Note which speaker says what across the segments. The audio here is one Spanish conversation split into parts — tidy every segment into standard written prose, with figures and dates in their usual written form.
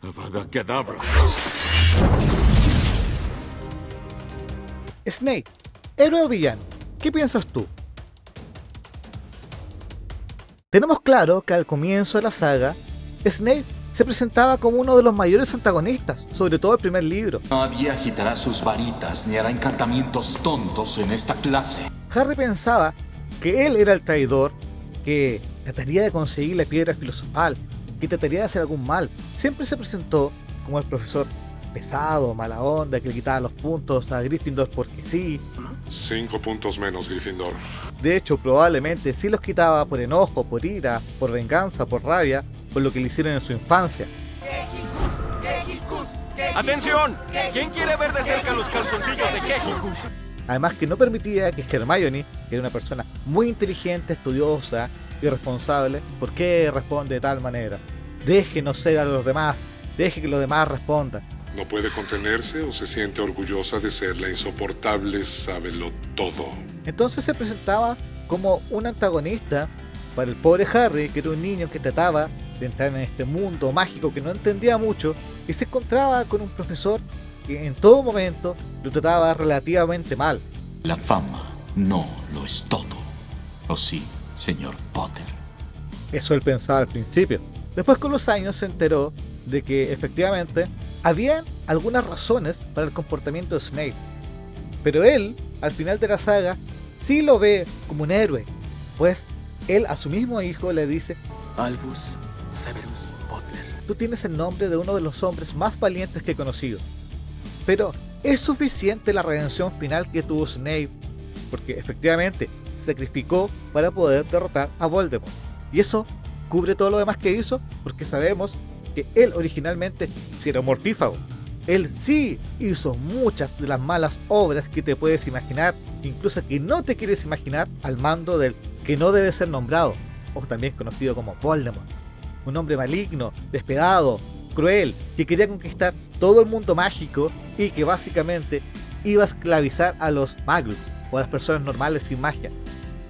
Speaker 1: Avada Kedavra.
Speaker 2: Snape, héroe o villano, ¿qué piensas tú? Tenemos claro que al comienzo de la saga, Snape se presentaba como uno de los mayores antagonistas, sobre todo el primer libro.
Speaker 3: Nadie agitará sus varitas ni hará encantamientos tontos en esta clase.
Speaker 2: Harry pensaba que él era el traidor, que trataría de conseguir la piedra filosofal, que trataría de hacer algún mal. Siempre se presentó como el profesor pesado, mala onda, que le quitaba los puntos a Gryffindor porque sí.
Speaker 4: 5 puntos menos, Gryffindor.
Speaker 2: De hecho, probablemente sí los quitaba por enojo, por ira, por venganza, por rabia, por lo que le hicieron en su infancia.
Speaker 5: ¡Atención! ¿Quién quiere ver de cerca los calzoncillos de Kejicus?
Speaker 2: Además que no permitía que Hermione, que era una persona muy inteligente, estudiosa y responsable, ¿por qué responde de tal manera? Déjenos ser a los demás, deje que los demás respondan.
Speaker 4: ¿No puede contenerse o se siente orgullosa de ser la insoportable sábelo todo?
Speaker 2: Entonces se presentaba como un antagonista para el pobre Harry, que era un niño que trataba de entrar en este mundo mágico que no entendía mucho y se encontraba con un profesor que en todo momento lo trataba relativamente mal.
Speaker 3: La fama no lo es todo. ¿O sí, señor Potter?
Speaker 2: Eso él pensaba al principio. Después con los años se enteró de que efectivamente habían algunas razones para el comportamiento de Snape. Pero él, al final de la saga, sí lo ve como un héroe, pues él a su mismo hijo le dice:
Speaker 5: Albus Severus Potter.
Speaker 2: tú tienes el nombre de uno de los hombres más valientes que he conocido. Pero ¿es suficiente la redención final que tuvo Snape? Porque efectivamente se sacrificó para poder derrotar a Voldemort. Y eso cubre todo lo demás que hizo, porque sabemos que él originalmente sí era un mortífago. Él sí hizo muchas de las malas obras que te puedes imaginar, incluso que no te quieres imaginar, al mando del que no debe ser nombrado, o también conocido como Voldemort. Un hombre maligno, despiadado, cruel, que quería conquistar todo el mundo mágico y que básicamente iba a esclavizar a los magos o a las personas normales sin magia.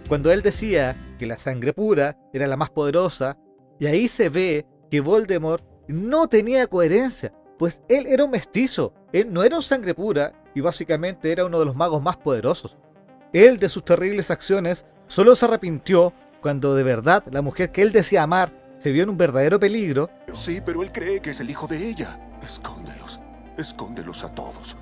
Speaker 2: Cuando él decía que la sangre pura era la más poderosa, y ahí se ve que Voldemort no tenía coherencia, pues él era un mestizo, él no era un sangre pura y básicamente era uno de los magos más poderosos. Él de sus terribles acciones solo se arrepintió cuando de verdad la mujer que él decía amar se vio en un verdadero peligro.
Speaker 1: Sí, pero él cree que es el hijo de ella. Escóndelos a todos.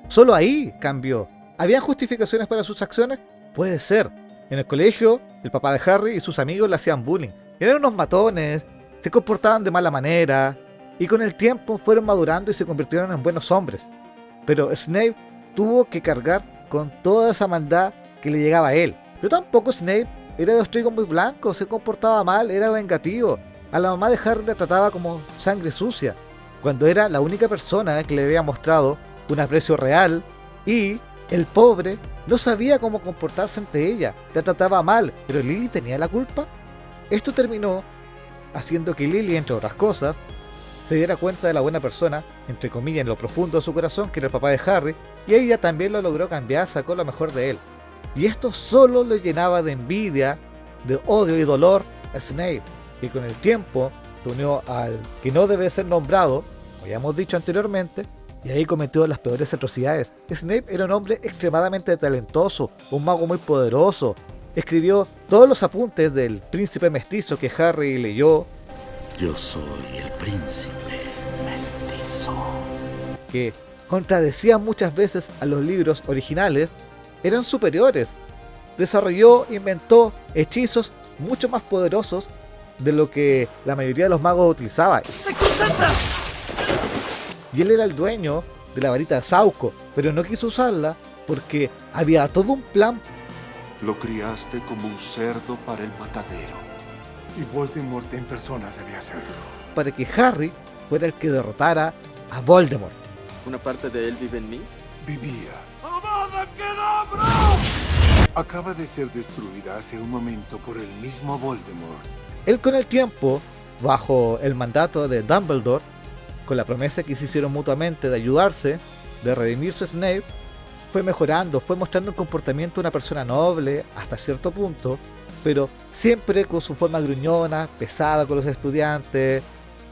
Speaker 2: Solo ahí cambió. ¿Habían justificaciones para sus acciones? Puede ser. En el colegio, el papá de Harry y sus amigos le hacían bullying. Eran unos matones, se comportaban de mala manera, y con el tiempo fueron madurando y se convirtieron en buenos hombres. Pero Snape tuvo que cargar con toda esa maldad que le llegaba a él. Pero tampoco Snape era de los trigos muy blancos, se comportaba mal, era vengativo. A la mamá de Harry la trataba como sangre sucia, cuando era la única persona que le había mostrado un aprecio real, y el pobre no sabía cómo comportarse ante ella, la trataba mal, pero Lily tenía la culpa. Esto terminó haciendo que Lily, entre otras cosas, se diera cuenta de la buena persona, entre comillas, en lo profundo de su corazón, que era el papá de Harry, y ella también lo logró cambiar, sacó lo mejor de él. Y esto solo le llenaba de envidia, de odio y dolor a Snape, que con el tiempo se unió al que no debe ser nombrado, como ya hemos dicho anteriormente, y ahí cometió las peores atrocidades. Snape era un hombre extremadamente talentoso, un mago muy poderoso. Escribió todos los apuntes del príncipe mestizo que Harry leyó,
Speaker 1: Yo soy el príncipe mestizo.
Speaker 2: que contradecían muchas veces a los libros originales, eran superiores. Desarrolló, inventó hechizos mucho más poderosos de lo que la mayoría de los magos utilizaba. Y él era el dueño de la varita de Sauco, pero no quiso usarla porque había todo un plan.
Speaker 1: Lo criaste como un cerdo para el matadero.
Speaker 6: Y Voldemort en persona debía hacerlo.
Speaker 2: Para que Harry fuera el que derrotara a Voldemort.
Speaker 5: ¿Una parte de él vive en mí?
Speaker 6: Vivía. Acaba de ser destruida hace un momento por el mismo Voldemort.
Speaker 2: Él con el tiempo, bajo el mandato de Dumbledore, con la promesa que se hicieron mutuamente de ayudarse, de redimirse Snape, fue mejorando, fue mostrando un comportamiento de una persona noble hasta cierto punto, pero siempre con su forma gruñona, pesada con los estudiantes,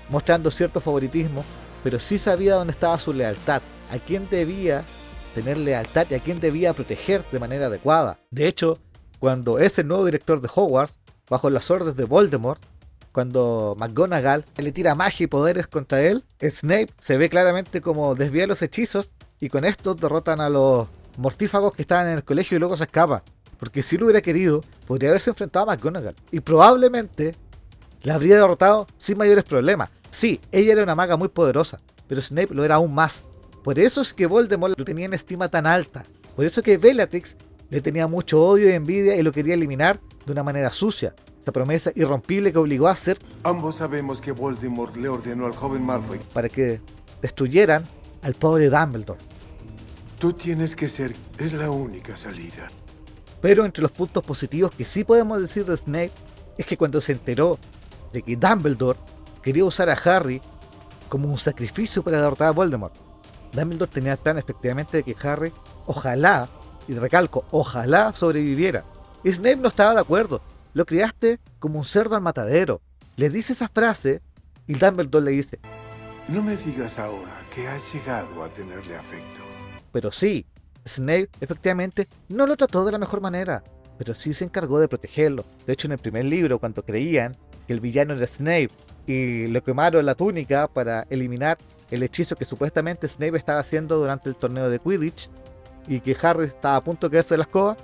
Speaker 2: mostrando cierto favoritismo. pero sí sabía dónde estaba su lealtad, a quién debía tener lealtad y a quién debía proteger de manera adecuada. De hecho, cuando es el nuevo director de Hogwarts, bajo las órdenes de Voldemort, cuando McGonagall le tira magia y poderes contra él, Snape se ve claramente como desvía los hechizos y con esto derrotan a los mortífagos que estaban en el colegio y luego se escapa. Porque si lo hubiera querido, podría haberse enfrentado a McGonagall y probablemente la habría derrotado sin mayores problemas. Sí, ella era una maga muy poderosa, pero Snape lo era aún más. Por eso es que Voldemort lo tenía en estima tan alta. Por eso es que Bellatrix le tenía mucho odio y envidia y lo quería eliminar de una manera sucia. Esa promesa irrompible que obligó a hacer
Speaker 6: Ambos sabemos que Voldemort le ordenó al joven Malfoy.
Speaker 2: para que destruyeran al pobre Dumbledore.
Speaker 6: Tú tienes que ser... Es la única salida.
Speaker 2: Pero entre los puntos positivos que sí podemos decir de Snape es que cuando se enteró de que Dumbledore quería usar a Harry como un sacrificio para derrotar a Voldemort, Dumbledore tenía el plan efectivamente de que Harry, ojalá, y recalco, ojalá sobreviviera. Y Snape no estaba de acuerdo. Lo criaste como un cerdo al matadero. Le dice esa frase y Dumbledore le dice,
Speaker 6: No me digas ahora que has llegado a tenerle afecto.
Speaker 2: pero sí, Snape efectivamente no lo trató de la mejor manera, pero sí se encargó de protegerlo. De hecho, en el primer libro, cuando creían que el villano era Snape y le quemaron la túnica para eliminar el hechizo que supuestamente Snape estaba haciendo durante el torneo de Quidditch y que Harry estaba a punto de caerse de la escoba,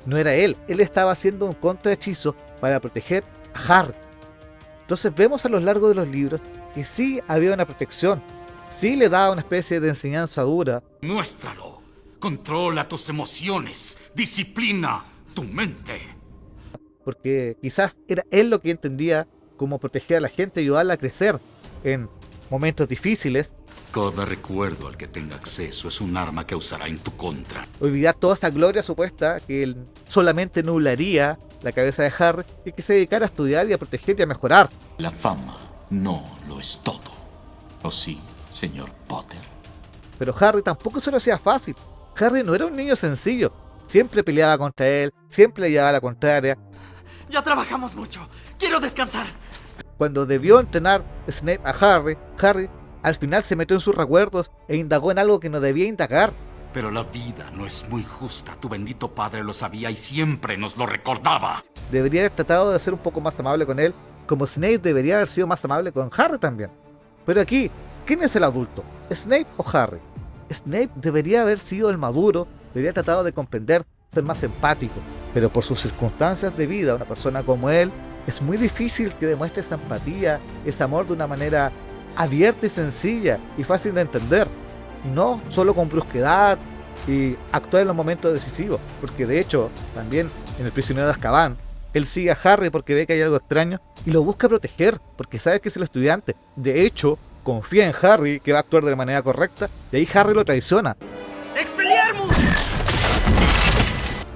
Speaker 2: no era él estaba haciendo un contrahechizo para proteger a Harry. Entonces vemos a lo largo de los libros que sí había una protección, sí le daba una especie de enseñanza dura.
Speaker 3: Muéstralo. Controla tus emociones. Disciplina tu mente.
Speaker 2: Porque quizás era él lo que entendía cómo proteger a la gente y ayudarla a crecer en momentos difíciles.
Speaker 3: Cada recuerdo al que tenga acceso es un arma que usará en tu contra.
Speaker 2: Olvidar toda esa gloria supuesta que él solamente nublaría la cabeza de Harry y que se dedicara a estudiar y a proteger y a mejorar.
Speaker 3: La fama no lo es todo. ¿O sí, señor Potter?
Speaker 2: Pero Harry tampoco se lo hacía fácil. Harry no era un niño sencillo. Siempre peleaba contra él, siempre le llevaba la contraria.
Speaker 5: Ya trabajamos mucho. Quiero descansar.
Speaker 2: Cuando debió entrenar Snape a Harry, Harry al final se metió en sus recuerdos e indagó en algo que no debía indagar.
Speaker 3: Pero la vida no es muy justa. Tu bendito padre lo sabía y siempre nos lo recordaba.
Speaker 2: Debería haber tratado de ser un poco más amable con él, como Snape debería haber sido más amable con Harry también. Pero aquí, ¿quién es el adulto? ¿Snape o Harry? Snape debería haber sido el maduro, debería haber tratado de comprender, ser más empático. Pero por sus circunstancias de vida, una persona como él, es muy difícil que demuestre esa empatía, ese amor de una manera abierta y sencilla y fácil de entender. No solo con brusquedad y actuar en los momentos decisivos. Porque de hecho, también en El prisionero de Azkaban, él sigue a Harry porque ve que hay algo extraño y lo busca proteger porque sabe que es el estudiante. De hecho, confía en Harry que va a actuar de la manera correcta y ahí Harry lo traiciona.
Speaker 5: ¡Expelliarmus!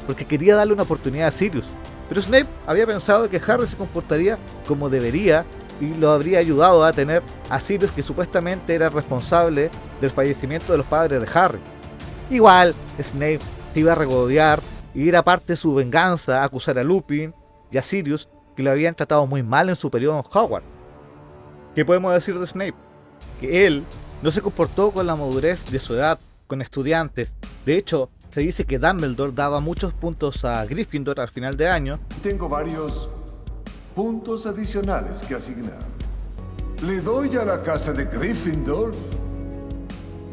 Speaker 2: Porque quería darle una oportunidad a Sirius. Pero Snape había pensado que Harry se comportaría como debería y lo habría ayudado a tener a Sirius, que supuestamente era responsable del fallecimiento de los padres de Harry. Igual, Snape te iba a regodear y era parte de su venganza acusar a Lupin y a Sirius, que lo habían tratado muy mal en su periodo en Hogwarts. ¿Qué podemos decir de Snape? Que él no se comportó con la madurez de su edad con estudiantes. De hecho, se dice que Dumbledore daba muchos puntos a Gryffindor al final de año.
Speaker 6: Tengo varios puntos adicionales que asignar. Le doy a la casa de Gryffindor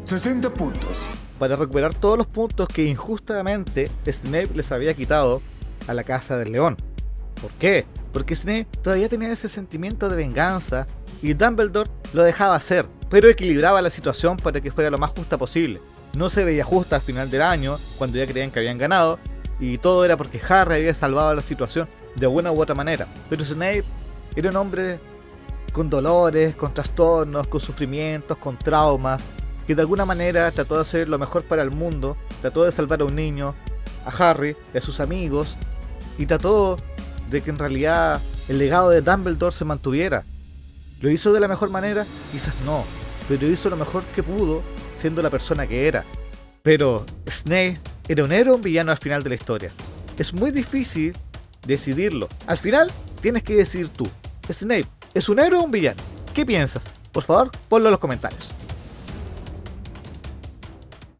Speaker 6: 60 puntos.
Speaker 2: Para recuperar todos los puntos que injustamente Snape les había quitado a la Casa del León. ¿Por qué? Porque Snape todavía tenía ese sentimiento de venganza y Dumbledore lo dejaba hacer, pero equilibraba la situación para que fuera lo más justa posible. No se veía justa al final del año, cuando ya creían que habían ganado, y todo era porque Harry había salvado la situación de una u otra manera. Pero Snape era un hombre con dolores, con trastornos, con sufrimientos, con traumas, que de alguna manera trató de hacer lo mejor para el mundo, trató de salvar a un niño, a Harry y a sus amigos, y trató de que en realidad el legado de Dumbledore se mantuviera. ¿Lo hizo de la mejor manera? Quizás no, pero hizo lo mejor que pudo siendo la persona que era. Pero Snape era un héroe o un villano al final de la historia. Es muy difícil decidirlo. Al final tienes que decidir tú. ¿Snape es un héroe o un villano? ¿Qué piensas? Por favor, ponlo en los comentarios.